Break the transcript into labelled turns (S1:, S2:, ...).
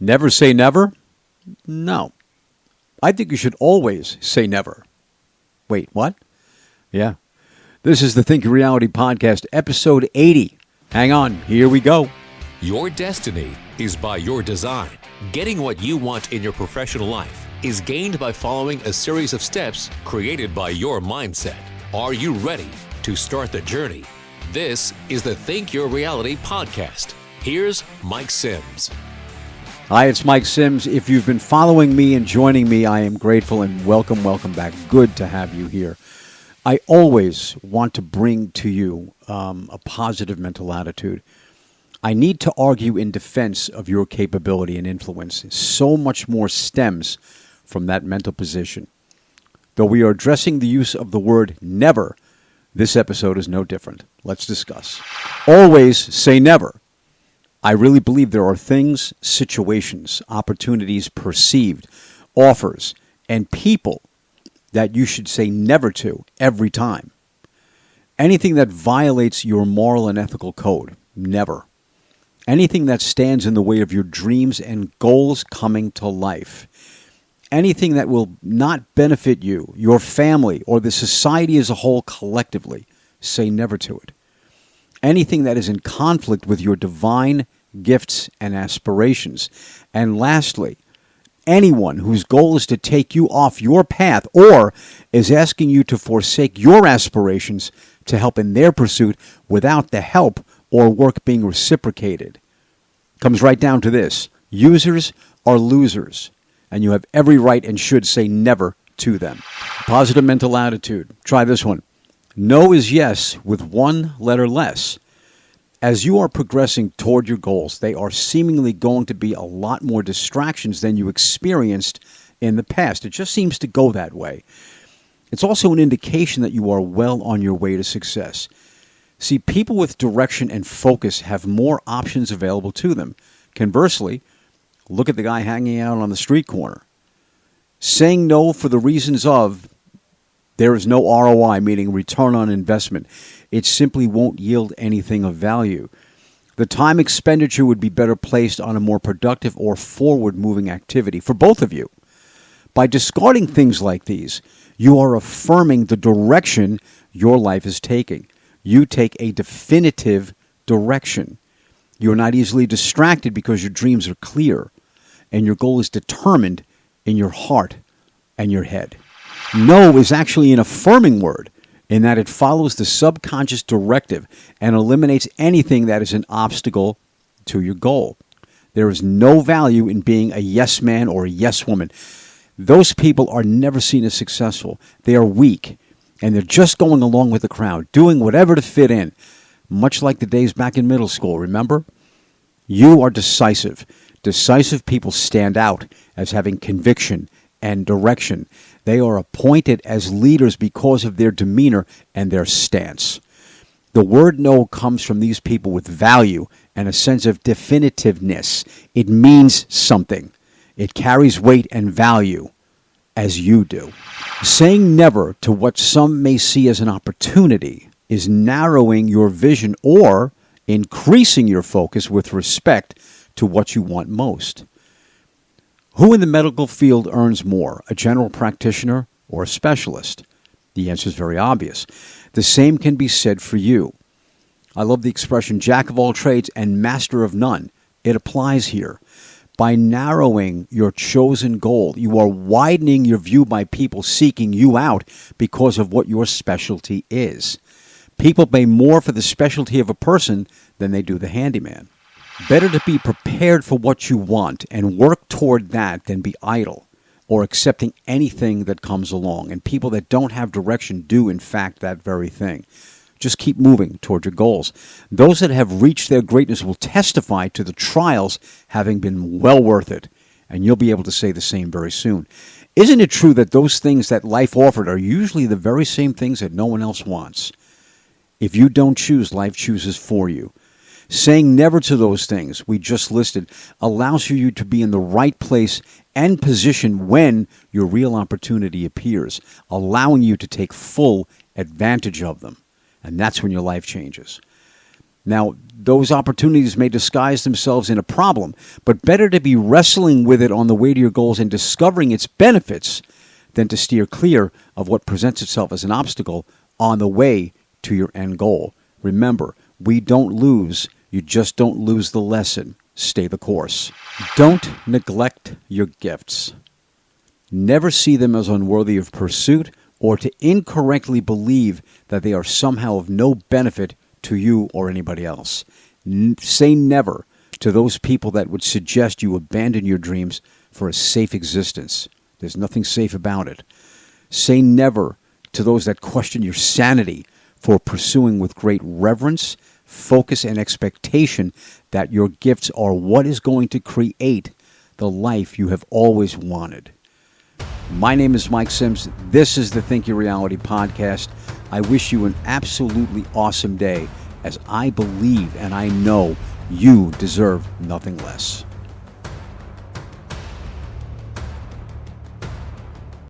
S1: Never say never? No. I think you should always say never. Wait, what? Yeah. This is the Think Your Reality Podcast, episode 80. Hang on, here we go.
S2: Your destiny is by your design. Getting what you want in your professional life is gained by following a series of steps created by your mindset. Are you ready to start the journey? This is the Think Your Reality Podcast. Here's Mike Sims.
S1: Hi, it's Mike Sims. If you've been following me and joining me, I am grateful and welcome back. Good to have you here. I always want to bring to you a positive mental attitude. I need to argue in defense of your capability and influence. So much more stems from that mental position. Though we are addressing the use of the word never, this episode is no different. Let's discuss. Always say never. I really believe there are things, situations, opportunities perceived, offers, and people that you should say never to every time. Anything that violates your moral and ethical code, never. Anything that stands in the way of your dreams and goals coming to life. Anything that will not benefit you, your family, or the society as a whole collectively, say never to it. Anything that is in conflict with your divine gifts and aspirations. And lastly, anyone whose goal is to take you off your path or is asking you to forsake your aspirations to help in their pursuit without the help or work being reciprocated. Comes right down to this. Users are losers, and you have every right and should say never to them. Positive mental attitude. Try this one. No is yes with one letter less. As you are progressing toward your goals, they are seemingly going to be a lot more distractions than you experienced in the past. It just seems to go that way. It's also an indication that you are well on your way to success. See, people with direction and focus have more options available to them. Conversely, look at the guy hanging out on the street corner. Saying no for the reasons of there is no ROI, meaning return on investment. It simply won't yield anything of value. The time expenditure would be better placed on a more productive or forward-moving activity for both of you. By discarding things like these, you are affirming the direction your life is taking. You take a definitive direction. You're not easily distracted because your dreams are clear and your goal is determined in your heart and your head. No is actually an affirming word in that it follows the subconscious directive and eliminates anything that is an obstacle to your goal. There is no value in being a yes man or a yes woman. Those people are never seen as successful. They are weak, and they're just going along with the crowd, doing whatever to fit in, much like the days back in middle school, remember? You are decisive. Decisive people stand out as having conviction and direction. They are appointed as leaders because of their demeanor and their stance. The word no comes from these people with value and a sense of definitiveness. It means something. It carries weight and value, as you do. Saying never to what some may see as an opportunity is narrowing your vision or increasing your focus with respect to what you want most. Who in the medical field earns more, a general practitioner or a specialist? The answer is very obvious. The same can be said for you. I love the expression jack of all trades and master of none. It applies here. By narrowing your chosen goal, you are widening your view by people seeking you out because of what your specialty is. People pay more for the specialty of a person than they do the handyman. Better to be prepared for what you want and work toward that than be idle or accepting anything that comes along. And people that don't have direction do, in fact, that very thing. Just keep moving toward your goals. Those that have reached their greatness will testify to the trials having been well worth it. And you'll be able to say the same very soon. Isn't it true that those things that life offered are usually the very same things that no one else wants? If you don't choose, life chooses for you. Saying never to those things we just listed allows you to be in the right place and position when your real opportunity appears, allowing you to take full advantage of them. And that's when your life changes. Now, those opportunities may disguise themselves in a problem, but better to be wrestling with it on the way to your goals and discovering its benefits than to steer clear of what presents itself as an obstacle on the way to your end goal. Remember, we don't lose. You just don't lose the lesson. Stay the course. Don't neglect your gifts. Never see them as unworthy of pursuit or to incorrectly believe that they are somehow of no benefit to you or anybody else. Say never to those people that would suggest you abandon your dreams for a safe existence. There's nothing safe about it. Say never to those that question your sanity for pursuing with great reverence, focus, and expectation that your gifts are what is going to create the life you have always wanted. My name is Mike Sims. This is the Think Your Reality podcast. I wish you an absolutely awesome day, as I believe and I know you deserve nothing less.